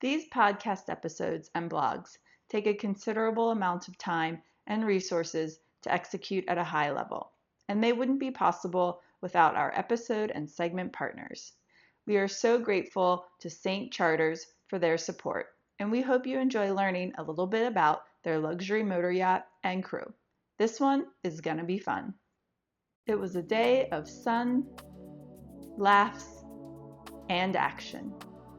These podcast episodes and blogs take a considerable amount of time and resources to execute at a high level, and they wouldn't be possible without our episode and segment partners. We are so grateful to St. Charters for their support, and we hope you enjoy learning a little bit about their luxury motor yacht and crew. This one is going to be fun. It was a day of sun, laughs, and action.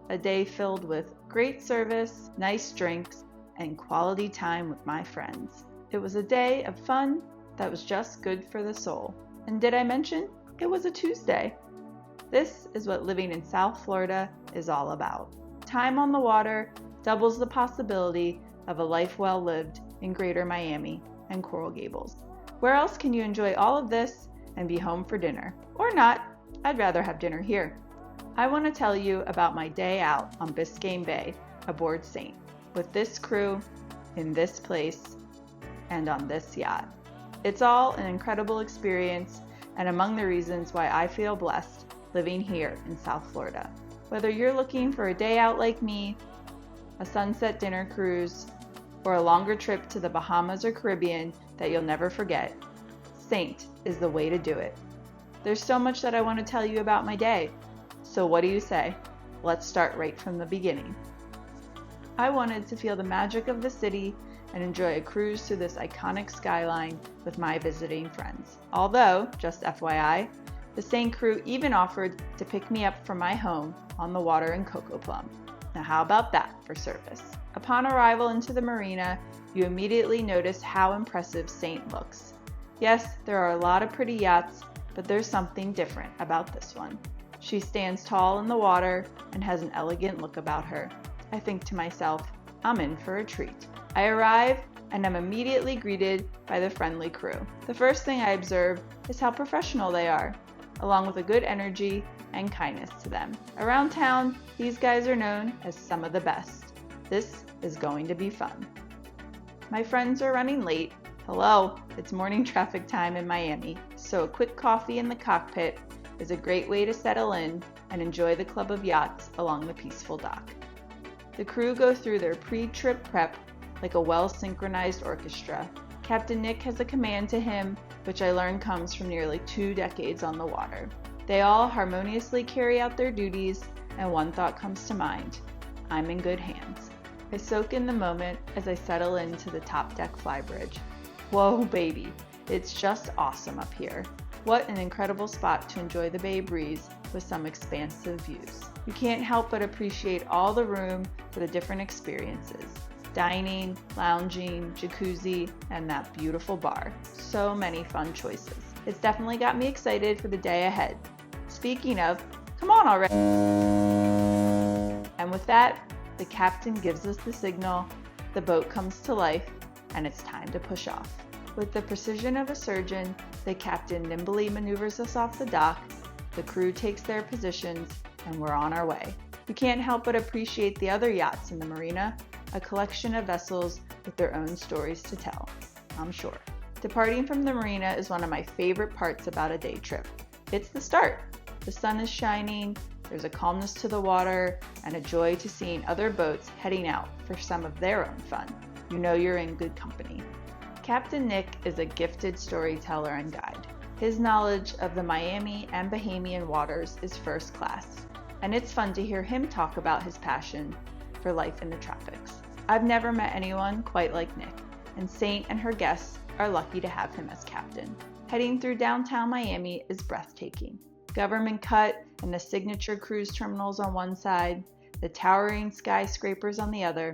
A day filled with great service, nice drinks, and quality time with my friends. It was a day of fun that was just good for the soul. And did I mention it was a Tuesday? This is what living in South Florida is all about. Time on the water doubles the possibility of a life well lived in Greater Miami and Coral Gables. Where else can you enjoy all of this and be home for dinner? Or not, I'd rather have dinner here. I want to tell you about my day out on Biscayne Bay aboard Saint, with this crew, in this place, and on this yacht. It's all an incredible experience and among the reasons why I feel blessed living here in South Florida. Whether you're looking for a day out like me, a sunset dinner cruise, or a longer trip to the Bahamas or Caribbean that you'll never forget, Saint is the way to do it. There's so much that I want to tell you about my day. So what do you say? Let's start right from the beginning. I wanted to feel the magic of the city and enjoy a cruise through this iconic skyline with my visiting friends. Although, just FYI, the Saint crew even offered to pick me up from my home on the water in Cocoplum. Now how about that for service? Upon arrival into the marina, you immediately notice how impressive Saint looks. Yes, there are a lot of pretty yachts, but there's something different about this one. She stands tall in the water and has an elegant look about her. I think to myself, I'm in for a treat. I arrive and am immediately greeted by the friendly crew. The first thing I observe is how professional they are, along with a good energy and kindness to them. Around town, these guys are known as some of the best. This is going to be fun. My friends are running late. Hello, it's morning traffic time in Miami, so a quick coffee in the cockpit is a great way to settle in and enjoy the club of yachts along the peaceful dock. The crew go through their pre-trip prep like a well-synchronized orchestra. Captain Nick has a command to him, which I learned comes from nearly 2 decades on the water. They all harmoniously carry out their duties, and one thought comes to mind: I'm in good hands. I soak in the moment as I settle into the top deck flybridge. Whoa, baby, it's just awesome up here. What an incredible spot to enjoy the bay breeze with some expansive views. You can't help but appreciate all the room for the different experiences. Dining, lounging, jacuzzi, and that beautiful bar. So many fun choices. It's definitely got me excited for the day ahead. Speaking of, come on already. And with that, the captain gives us the signal, the boat comes to life, and it's time to push off. With the precision of a surgeon, the captain nimbly maneuvers us off the dock, the crew takes their positions, and we're on our way. We can't help but appreciate the other yachts in the marina, a collection of vessels with their own stories to tell, I'm sure. Departing from the marina is one of my favorite parts about a day trip. It's the start. The sun is shining, there's a calmness to the water, and a joy to seeing other boats heading out for some of their own fun. You know you're in good company. Captain Nick is a gifted storyteller and guide. His knowledge of the Miami and Bahamian waters is first class, and it's fun to hear him talk about his passion for life in the tropics. I've never met anyone quite like Nick, and Saint and her guests are lucky to have him as captain. Heading through downtown Miami is breathtaking. Government Cut and the signature cruise terminals on one side, the towering skyscrapers on the other.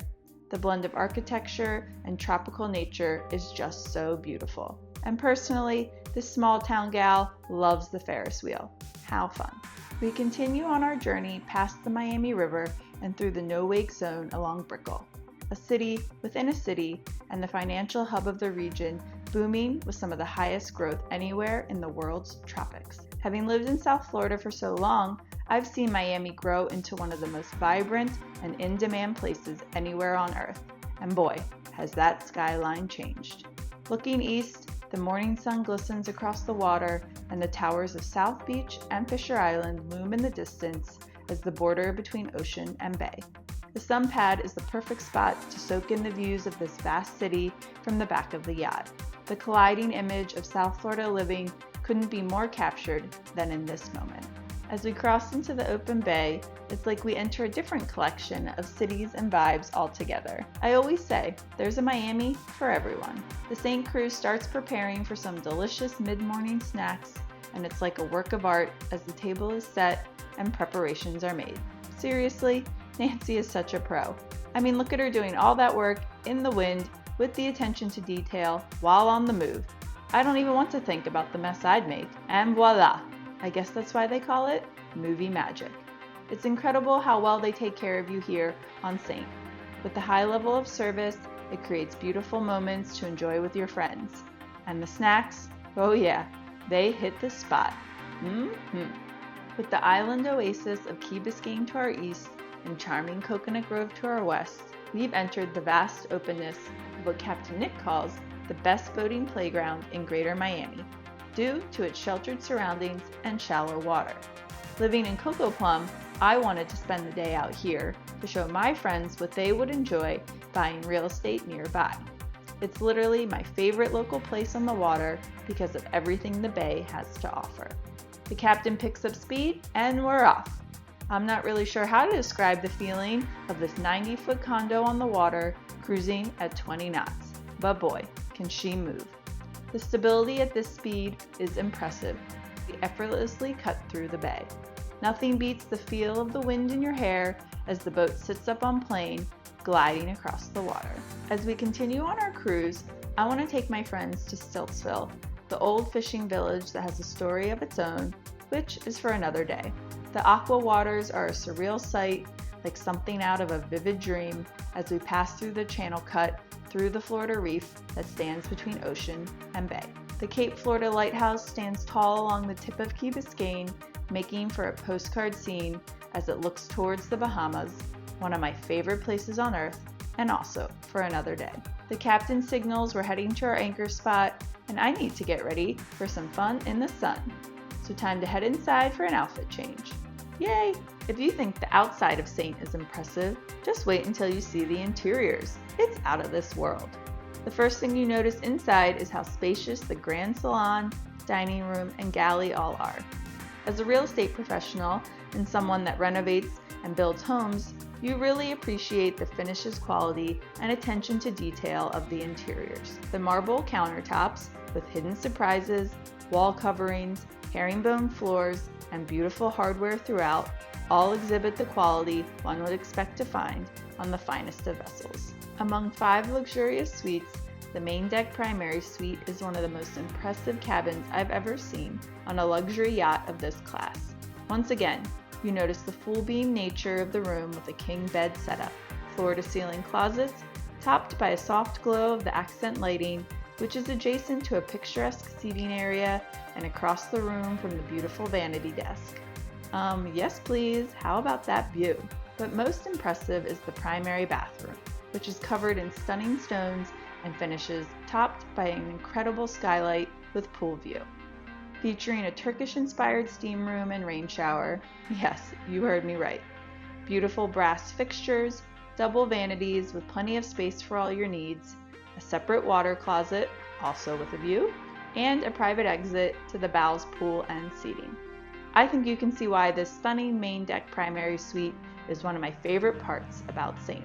The blend of architecture and tropical nature is just so beautiful. And personally, this small town gal loves the Ferris wheel. How fun. We continue on our journey past the Miami River and through the no-wake zone along Brickell, a city within a city and the financial hub of the region, booming with some of the highest growth anywhere in the world's tropics. Having lived in South Florida for so long, I've seen Miami grow into one of the most vibrant and in-demand places anywhere on earth, and boy, has that skyline changed. Looking east, the morning sun glistens across the water, and the towers of South Beach and Fisher Island loom in the distance as the border between ocean and bay. The sun pad is the perfect spot to soak in the views of this vast city from the back of the yacht. The colliding image of South Florida living couldn't be more captured than in this moment. As we cross into the open bay, it's like we enter a different collection of cities and vibes altogether. I always say, there's a Miami for everyone. The St. Cruise starts preparing for some delicious mid-morning snacks, and it's like a work of art as the table is set and preparations are made. Seriously, Nancy is such a pro. I mean, look at her doing all that work in the wind with the attention to detail while on the move. I don't even want to think about the mess I'd make. And voila! I guess that's why they call it movie magic. It's incredible how well they take care of you here on St. With the high level of service, it creates beautiful moments to enjoy with your friends. And the snacks, oh yeah, they hit the spot. With the island oasis of Key Biscayne to our east and charming Coconut Grove to our west, we've entered the vast openness of what Captain Nick calls the best boating playground in Greater Miami, due to its sheltered surroundings and shallow water. Living in Cocoplum, I wanted to spend the day out here to show my friends what they would enjoy buying real estate nearby. It's literally my favorite local place on the water because of everything the bay has to offer. The captain picks up speed and we're off. I'm not really sure how to describe the feeling of this 90-foot condo on the water cruising at 20 knots, but boy, can she move. The stability at this speed is impressive. We effortlessly cut through the bay. Nothing beats the feel of the wind in your hair as the boat sits up on plane, gliding across the water. As we continue on our cruise, I want to take my friends to Stiltsville, the old fishing village that has a story of its own, which is for another day. The aqua waters are a surreal sight, like something out of a vivid dream, as we pass through the channel cut through the Florida reef that stands between ocean and bay. The Cape Florida Lighthouse stands tall along the tip of Key Biscayne, making for a postcard scene as it looks towards the Bahamas, one of my favorite places on earth, and also for another day. The captain signals we're heading to our anchor spot, and I need to get ready for some fun in the sun. So time to head inside for an outfit change. Yay! If you think the outside of St. is impressive, just wait until you see the interiors. It's out of this world. The first thing you notice inside is how spacious the grand salon, dining room, and galley all are. As a real estate professional and someone that renovates and builds homes, you really appreciate the finishes quality and attention to detail of the interiors. The marble countertops with hidden surprises, wall coverings, herringbone floors, and beautiful hardware throughout all exhibit the quality one would expect to find on the finest of vessels. Among 5 luxurious suites, the main deck primary suite is one of the most impressive cabins I've ever seen on a luxury yacht of this class. Once again, you notice the full beam nature of the room with a king bed setup, floor-to-ceiling closets, topped by a soft glow of the accent lighting, which is adjacent to a picturesque seating area and across the room from the beautiful vanity desk. Yes please, how about that view? But most impressive is the primary bathroom, which is covered in stunning stones and finishes, topped by an incredible skylight with pool view. Featuring a Turkish-inspired steam room and rain shower, yes, you heard me right. Beautiful brass fixtures, double vanities with plenty of space for all your needs, a separate water closet, also with a view, and a private exit to the bow's pool and seating. I think you can see why this stunning main deck primary suite is one of my favorite parts about St.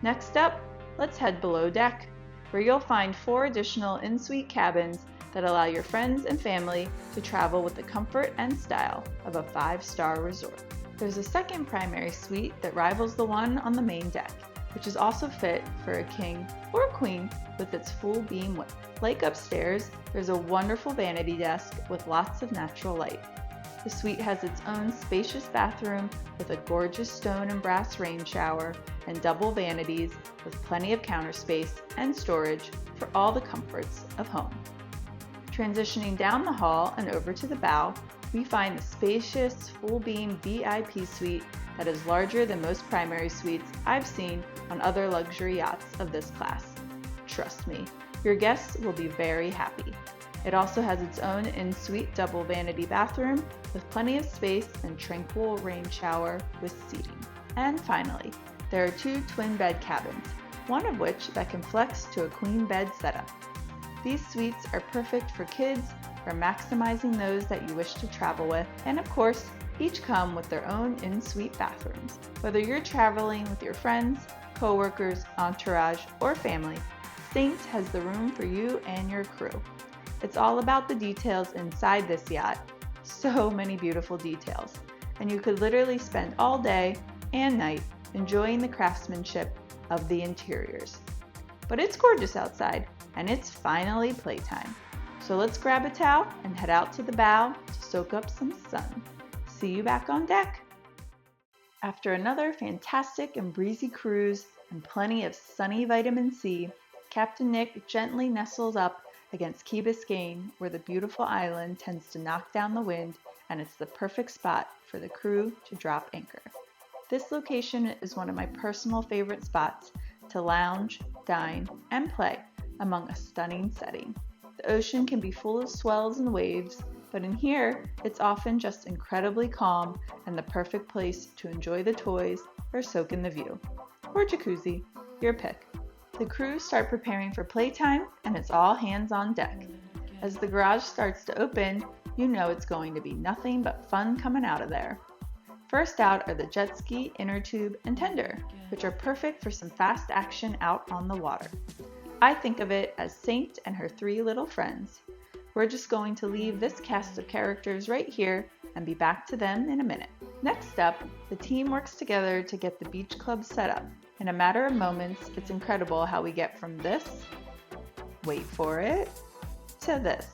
Next up, let's head below deck, where you'll find 4 additional in-suite cabins that allow your friends and family to travel with the comfort and style of a 5-star resort. There's a second primary suite that rivals the one on the main deck, which is also fit for a king or queen with its full beam width. Like upstairs, there's a wonderful vanity desk with lots of natural light. The suite has its own spacious bathroom with a gorgeous stone and brass rain shower and double vanities with plenty of counter space and storage for all the comforts of home. Transitioning down the hall and over to the bow, we find the spacious full-beam VIP suite that is larger than most primary suites I've seen on other luxury yachts of this class. Trust me, your guests will be very happy. It also has its own in-suite double vanity bathroom with plenty of space and tranquil rain shower with seating. And finally, There are 2 twin bed cabins, one of which that can flex to a queen bed setup. These suites are perfect for kids, for maximizing those that you wish to travel with, and of course, each come with their own in-suite bathrooms. Whether you're traveling with your friends, co-workers, entourage, or family, Saint has the room for you and your crew. It's all about the details inside this yacht. So many beautiful details. And you could literally spend all day and night enjoying the craftsmanship of the interiors. But it's gorgeous outside, and it's finally playtime. So let's grab a towel and head out to the bow to soak up some sun. See you back on deck. After another fantastic and breezy cruise and plenty of sunny vitamin C, Captain Nick gently nestles up against Key Biscayne, where the beautiful island tends to knock down the wind, and it's the perfect spot for the crew to drop anchor. This location is one of my personal favorite spots to lounge, dine, and play among a stunning setting. The ocean can be full of swells and waves, but in here, it's often just incredibly calm and the perfect place to enjoy the toys or soak in the view. Or jacuzzi, your pick. The crew start preparing for playtime, and it's all hands on deck. As the garage starts to open, you know it's going to be nothing but fun coming out of there. First out are the jet ski, inner tube, and tender, which are perfect for some fast action out on the water. I think of it as Saint and her 3 little friends. We're just going to leave this cast of characters right here and be back to them in a minute. Next up, the team works together to get the beach club set up. In a matter of moments, it's incredible how we get from this, wait for it, to this,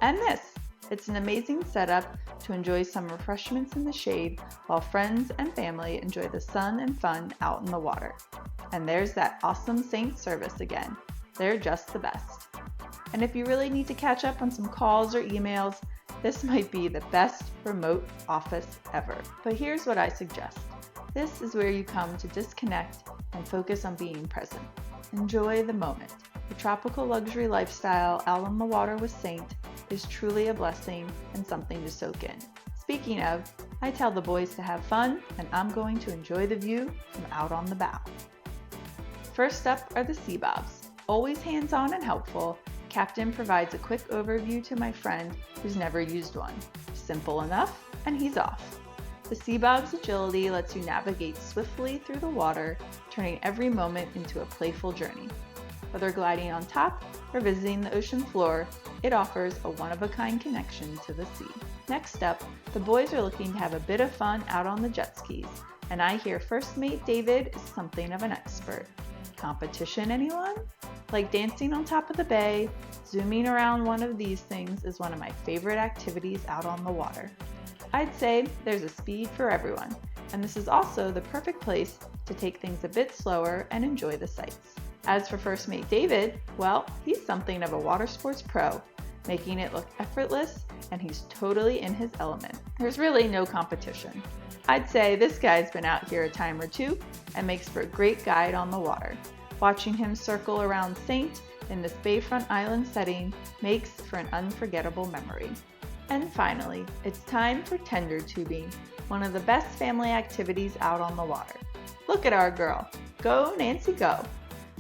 and this. It's an amazing setup to enjoy some refreshments in the shade while friends and family enjoy the sun and fun out in the water. And there's that awesome Saint service again. They're just the best. And if you really need to catch up on some calls or emails, this might be the best remote office ever. But here's what I suggest. This is where you come to disconnect and focus on being present. Enjoy the moment. The tropical luxury lifestyle out on the water with Saint is truly a blessing and something to soak in. Speaking of, I tell the boys to have fun, and I'm going to enjoy the view from out on the bow. First up are the sea bobs. Always hands-on and helpful, Captain provides a quick overview to my friend who's never used one. Simple enough, and he's off. The sea bob's agility lets you navigate swiftly through the water, turning every moment into a playful journey. Whether gliding on top or visiting the ocean floor, it offers a one-of-a-kind connection to the sea. Next up, the boys are looking to have a bit of fun out on the jet skis, and I hear First Mate David is something of an expert. Competition, anyone? Like dancing on top of the bay, zooming around one of these things is one of my favorite activities out on the water. I'd say there's a speed for everyone, and this is also the perfect place to take things a bit slower and enjoy the sights. As for First Mate David, well, he's something of a water sports pro, making it look effortless, and he's totally in his element. There's really no competition. I'd say this guy's been out here a time or two and makes for a great guide on the water. Watching him circle around Saint in this bayfront island setting makes for an unforgettable memory. And finally, it's time for tender tubing, one of the best family activities out on the water. Look at our girl. Go, Nancy, go.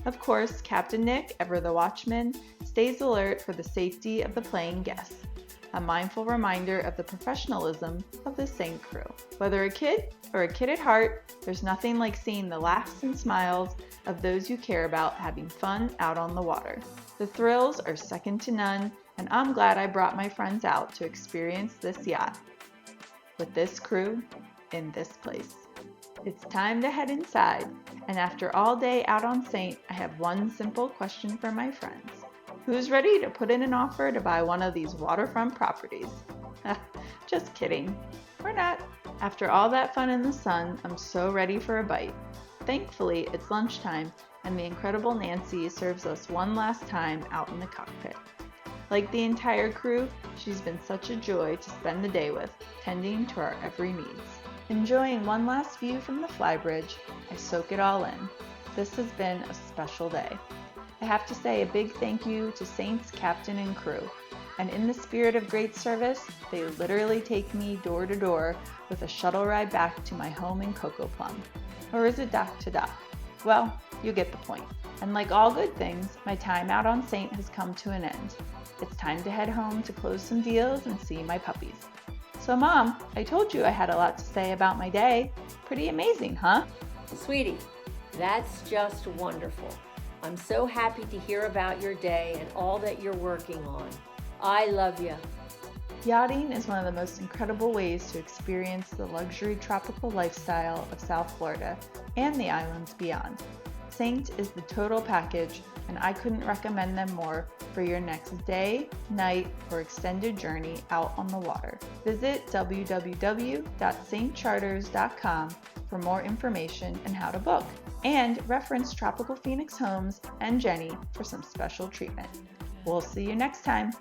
Of course, Captain Nick, ever the watchman, stays alert for the safety of the playing guests. A mindful reminder of the professionalism of the Saint crew. Whether a kid or a kid at heart, there's nothing like seeing the laughs and smiles of those you care about having fun out on the water. The thrills are second to none, and I'm glad I brought my friends out to experience this yacht with this crew in this place. It's time to head inside, and after all day out on Saint, I have one simple question for my friends. Who's ready to put in an offer to buy one of these waterfront properties? Just kidding. We're not. After all that fun in the sun, I'm so ready for a bite. Thankfully, it's lunchtime, and the incredible Nancy serves us one last time out in the cockpit. Like the entire crew, she's been such a joy to spend the day with, tending to our every needs. Enjoying one last view from the flybridge, I soak it all in. This has been a special day. I have to say a big thank you to Saint's captain and crew. And in the spirit of great service, they literally take me door to door with a shuttle ride back to my home in Cocoplum. Or is it dock to dock? Well, you get the point. And like all good things, my time out on Saint has come to an end. It's time to head home to close some deals and see my puppies. So Mom, I told you I had a lot to say about my day. Pretty amazing, huh? Sweetie, that's just wonderful. I'm so happy to hear about your day and all that you're working on. I love you. Yachting is one of the most incredible ways to experience the luxury tropical lifestyle of South Florida and the islands beyond. Saint is the total package, and I couldn't recommend them more for your next day, night, or extended journey out on the water. Visit www.saintcharters.com for more information and how to book, and reference Tropical Phoenix Homes and Jennie for some special treatment. We'll see you next time.